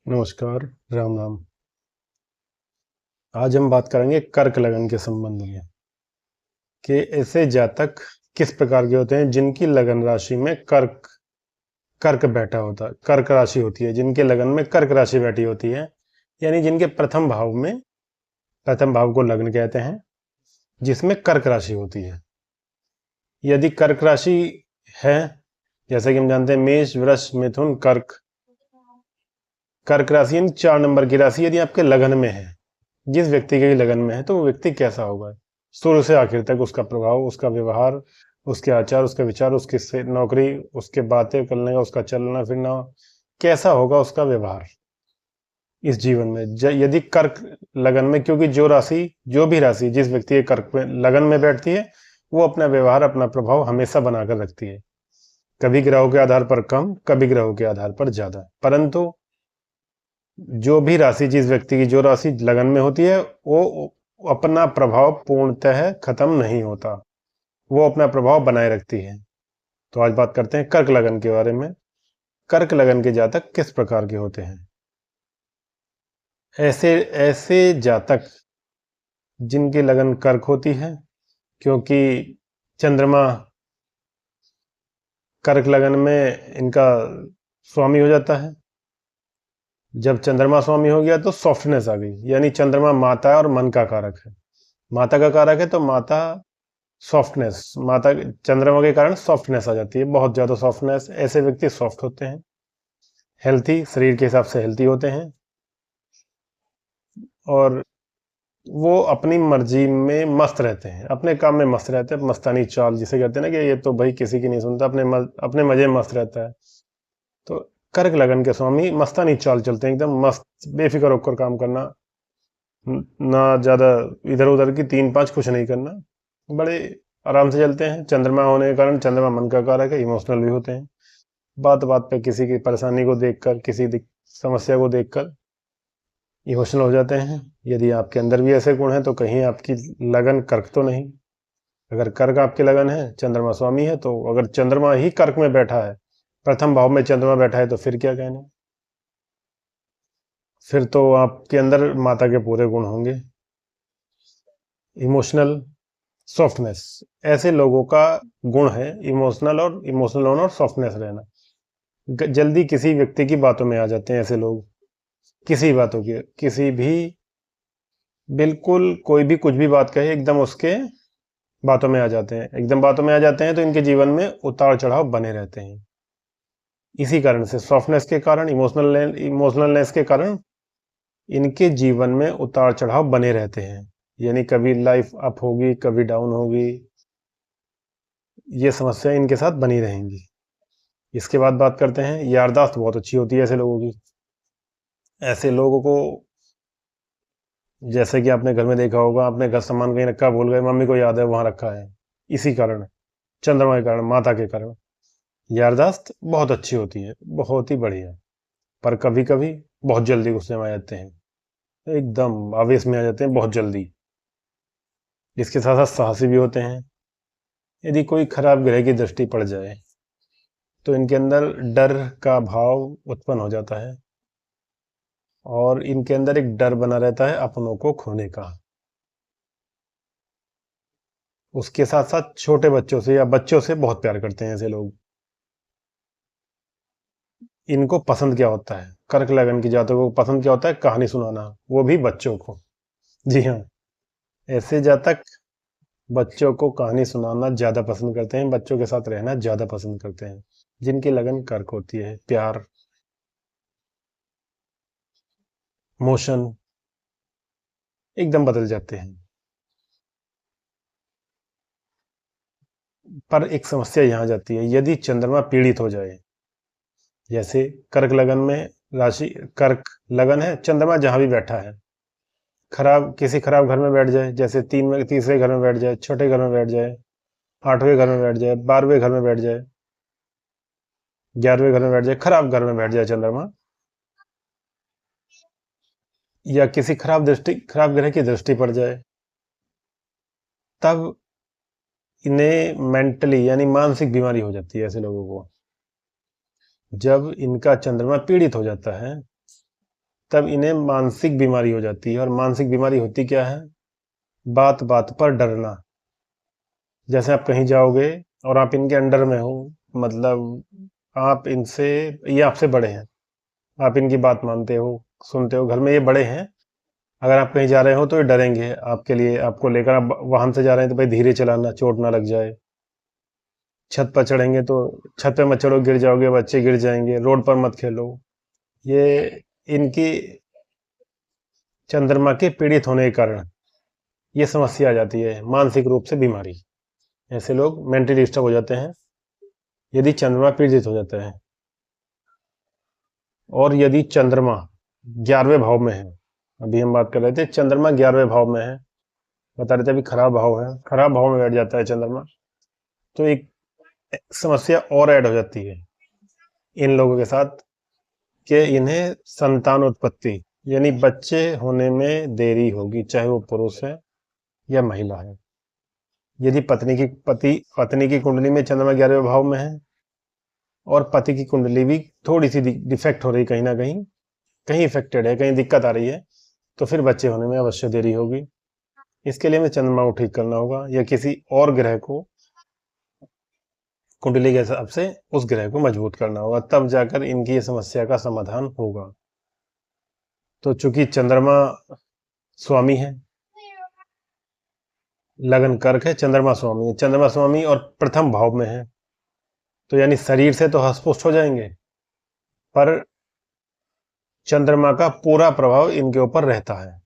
नमस्कार, राम राम। आज हम बात करेंगे कर्क लगन के संबंध में कि ऐसे जातक किस प्रकार के होते हैं जिनकी लगन राशि में कर्क कर्क बैठा होता है, कर्क राशि होती है, जिनके लगन में कर्क राशि बैठी होती है, यानी जिनके प्रथम भाव में, प्रथम भाव को लग्न कहते हैं, जिसमें कर्क राशि होती है। यदि कर्क राशि है, जैसे कि हम जानते हैं मेष, वृष, मिथुन, कर्क। कर्क राशि यानी 4 नंबर की राशि यदि आपके लगन में है, जिस व्यक्ति के लगन में है, तो वो व्यक्ति कैसा होगा, शुरू से आखिर तक उसका प्रभाव, उसका व्यवहार, उसके आचार, उसके विचार, उसकी नौकरी, उसके बातें करने का, उसका चलना फिरना, कैसा होगा उसका व्यवहार इस जीवन में। यदि कर्क लगन में, क्योंकि जो भी राशि जिस व्यक्ति के कर्क में लगन में बैठती है, वो अपना व्यवहार, अपना प्रभाव हमेशा बनाकर रखती है। कभी ग्रहों के आधार पर कम, कभी ग्रहों के आधार पर ज्यादा, परंतु जो भी राशि, जिस व्यक्ति की जो राशि लगन में होती है, वो अपना प्रभाव पूर्णतः खत्म नहीं होता, वो अपना प्रभाव बनाए रखती है। तो आज बात करते हैं कर्क लगन के बारे में। कर्क लगन के जातक किस प्रकार के होते हैं? ऐसे ऐसे जातक जिनकी लगन कर्क होती है, क्योंकि चंद्रमा कर्क लगन में इनका स्वामी हो जाता है। जब चंद्रमा स्वामी हो गया तो सॉफ्टनेस आ गई, यानी चंद्रमा माता और मन का कारक है। माता का कारक है तो माता सॉफ्टनेस, माता चंद्रमा के कारण सॉफ्टनेस आ जाती है, बहुत ज्यादा सॉफ्टनेस। ऐसे व्यक्ति सॉफ्ट होते हैं, हेल्थी, शरीर के हिसाब से हेल्थी होते हैं, और वो अपनी मर्जी में मस्त रहते हैं, अपने काम में मस्त रहते हैं, मस्तानी चाल जिसे कहते हैं ना, कि ये तो भाई किसी की नहीं सुनता, अपने मजे में मस्त रहता है। तो कर्क लगन के स्वामी मस्तानी चाल चलते हैं, एकदम मस्त, बेफिक्र होकर काम करना, ना ज्यादा इधर उधर की 3-5 कुछ नहीं करना, बड़े आराम से चलते हैं। चंद्रमा होने के कारण, चंद्रमा मन का कारक है, इमोशनल भी होते हैं। बात बात पे किसी की परेशानी को देखकर, किसी समस्या को देखकर इमोशनल हो जाते हैं। यदि आपके अंदर भी ऐसे गुण हैं तो कहीं आपकी लगन कर्क तो नहीं। अगर कर्क आपकी लगन है, चंद्रमा स्वामी है, तो अगर चंद्रमा ही कर्क में बैठा है, प्रथम भाव में चंद्रमा बैठा है, तो फिर क्या कहना, फिर तो आपके अंदर माता के पूरे गुण होंगे। इमोशनल सॉफ्टनेस, ऐसे लोगों का गुण है इमोशनल होना और सॉफ्टनेस रहना। जल्दी किसी व्यक्ति की बातों में आ जाते हैं ऐसे लोग, किसी बातों की, किसी भी, बिल्कुल कोई भी कुछ भी बात कहे, एकदम उसके बातों में आ जाते हैं, एकदम बातों में आ जाते हैं। तो इनके जीवन में उतार चढ़ाव बने रहते हैं। इसी कारण से, सॉफ्टनेस के कारण, इमोशनलनेस के कारण इनके जीवन में उतार चढ़ाव बने रहते हैं, यानी कभी लाइफ अप होगी, कभी डाउन होगी, ये समस्या इनके साथ बनी रहेंगी। इसके बाद बात करते हैं, यारदाश्त बहुत अच्छी होती है ऐसे लोगों की। ऐसे लोगों को, जैसे कि आपने घर में देखा होगा, आपने घर सामान कहीं रखा, भूल गए, मम्मी को याद है वहां रखा है, इसी कारण, चंद्रमा के कारण, माता के कारण यारदाश्त बहुत अच्छी होती है, बहुत ही बढ़िया। पर कभी कभी बहुत जल्दी गुस्से में आ जाते हैं, एकदम आवेश में आ जाते हैं बहुत जल्दी। इसके साथ साथ साहसी भी होते हैं। यदि कोई खराब ग्रह की दृष्टि पड़ जाए तो इनके अंदर डर का भाव उत्पन्न हो जाता है, और इनके अंदर एक डर बना रहता है अपनों को खोने का। उसके साथ साथ छोटे बच्चों से या बच्चों से बहुत प्यार करते हैं ऐसे लोग। इनको पसंद क्या होता है, कर्क लगन की जातकों को पसंद क्या होता है? कहानी सुनाना, वो भी बच्चों को। जी हाँ, ऐसे जातक बच्चों को कहानी सुनाना ज्यादा पसंद करते हैं, बच्चों के साथ रहना ज्यादा पसंद करते हैं। जिनकी लगन कर्क होती है, प्यार, मोशन एकदम बदल जाते हैं। पर एक समस्या यहाँ आ जाती है, यदि चंद्रमा पीड़ित हो जाए, जैसे कर्क लगन में, राशि कर्क लगन है, चंद्रमा जहां भी बैठा है, किसी खराब घर में बैठ जाए, जैसे तीसरे घर में बैठ जाए, छठे घर में बैठ जाए, 8वें घर में बैठ जाए, 12वें घर में बैठ जाए, 11वें घर में बैठ जाए, खराब घर में बैठ जाए चंद्रमा, या किसी खराब ग्रह की दृष्टि पड़ जाए, तब इन्हें मेंटली यानी मानसिक बीमारी हो जाती है ऐसे लोगों को। जब इनका चंद्रमा पीड़ित हो जाता है, तब इन्हें मानसिक बीमारी हो जाती है। और मानसिक बीमारी होती क्या है? बात बात पर डरना। जैसे आप कहीं जाओगे और आप इनके अंडर में हो, मतलब आप इनसे, ये आपसे बड़े हैं, आप इनकी बात मानते हो, सुनते हो, घर में ये बड़े हैं। अगर आप कहीं जा रहे हो तो ये डरेंगे आपके लिए, आपको लेकर। आप वाहन से जा रहे हैं तो भाई धीरे चलाना, चोट ना लग जाए। छत पर चढ़ेंगे तो छत पे मत चढ़ो, गिर जाओगे, बच्चे गिर जाएंगे, रोड पर मत खेलो। ये इनकी चंद्रमा के पीड़ित होने के कारण ये समस्या आ जाती है, मानसिक रूप से बीमारी। ऐसे लोग मेंटली डिस्टर्ब हो जाते हैं यदि चंद्रमा पीड़ित हो जाता है। और यदि चंद्रमा 11वें भाव में है, अभी हम बात कर रहे थे चंद्रमा 11वें भाव में है, बता रहे थे अभी खराब भाव है, खराब भाव में बैठ जाता है चंद्रमा, तो एक समस्या और ऐड हो जाती है इन लोगों के साथ कि इन्हें संतान उत्पत्ति यानी बच्चे होने में देरी होगी, चाहे वो पुरुष है या महिला है। यदि पत्नी की कुंडली में चंद्रमा 11वें भाव में है और पति की कुंडली भी थोड़ी सी डिफेक्ट हो रही, कहीं ना कहीं इफेक्टेड है, कहीं दिक्कत आ रही है, तो फिर बच्चे होने में अवश्य देरी होगी। इसके लिए हमें चंद्रमा को ठीक करना होगा या किसी और ग्रह को कुंडली के हिसाब से उस ग्रह को मजबूत करना होगा, तब जाकर इनकी ये समस्या का समाधान होगा। तो चूंकि चंद्रमा स्वामी है, लगन कर्क है, चंद्रमा स्वामी है, चंद्रमा स्वामी और प्रथम भाव में है, तो यानी शरीर से तो हष्टपुष्ट हो जाएंगे, पर चंद्रमा का पूरा प्रभाव इनके ऊपर रहता है।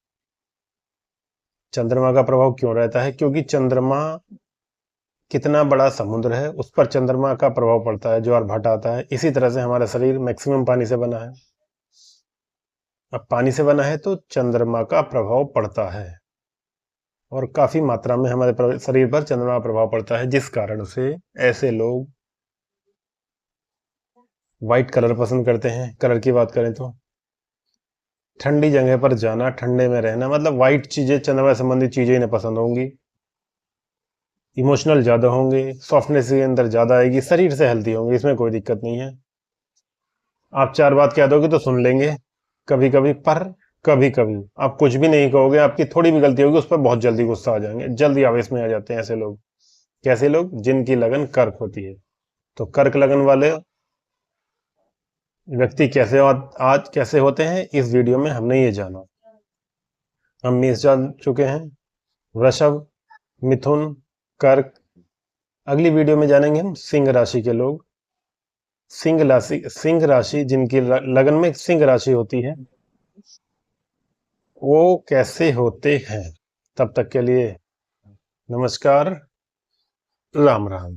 चंद्रमा का प्रभाव क्यों रहता है? क्योंकि चंद्रमा कितना बड़ा समुद्र है, उस पर चंद्रमा का प्रभाव पड़ता है, ज्वार भाटा आता है। इसी तरह से हमारा शरीर मैक्सिमम पानी से बना है। अब पानी से बना है तो चंद्रमा का प्रभाव पड़ता है, और काफी मात्रा में हमारे शरीर पर चंद्रमा का प्रभाव पड़ता है, जिस कारण से ऐसे लोग व्हाइट कलर पसंद करते हैं। कलर की बात करें तो ठंडी जगह पर जाना, ठंडे में रहना, मतलब व्हाइट चीजें, चंद्रमा संबंधित चीजें इन्हें पसंद होंगी। इमोशनल ज्यादा होंगे, सॉफ्टनेस के अंदर ज्यादा आएगी, शरीर से हेल्थी होंगे, इसमें कोई दिक्कत नहीं है। आप 4 बात कह दोगे तो सुन लेंगे कभी कभी, पर कभी कभी आप कुछ भी नहीं कहोगे, आपकी थोड़ी भी गलती होगी उस पर बहुत जल्दी गुस्सा आ जाएंगे, जल्दी आवेश में आ जाते हैं ऐसे लोग। कैसे लोग? जिनकी लगन कर्क होती है। तो कर्क लगन वाले व्यक्ति आज कैसे होते हैं, इस वीडियो में हमने ये जाना। हम मेष जान चुके हैं, वृषभ, मिथुन, कर्क। अगली वीडियो में जानेंगे हम सिंह राशि के लोग। सिंह राशि जिनकी लगन में सिंह राशि होती है, वो कैसे होते हैं। तब तक के लिए नमस्कार, राम राम।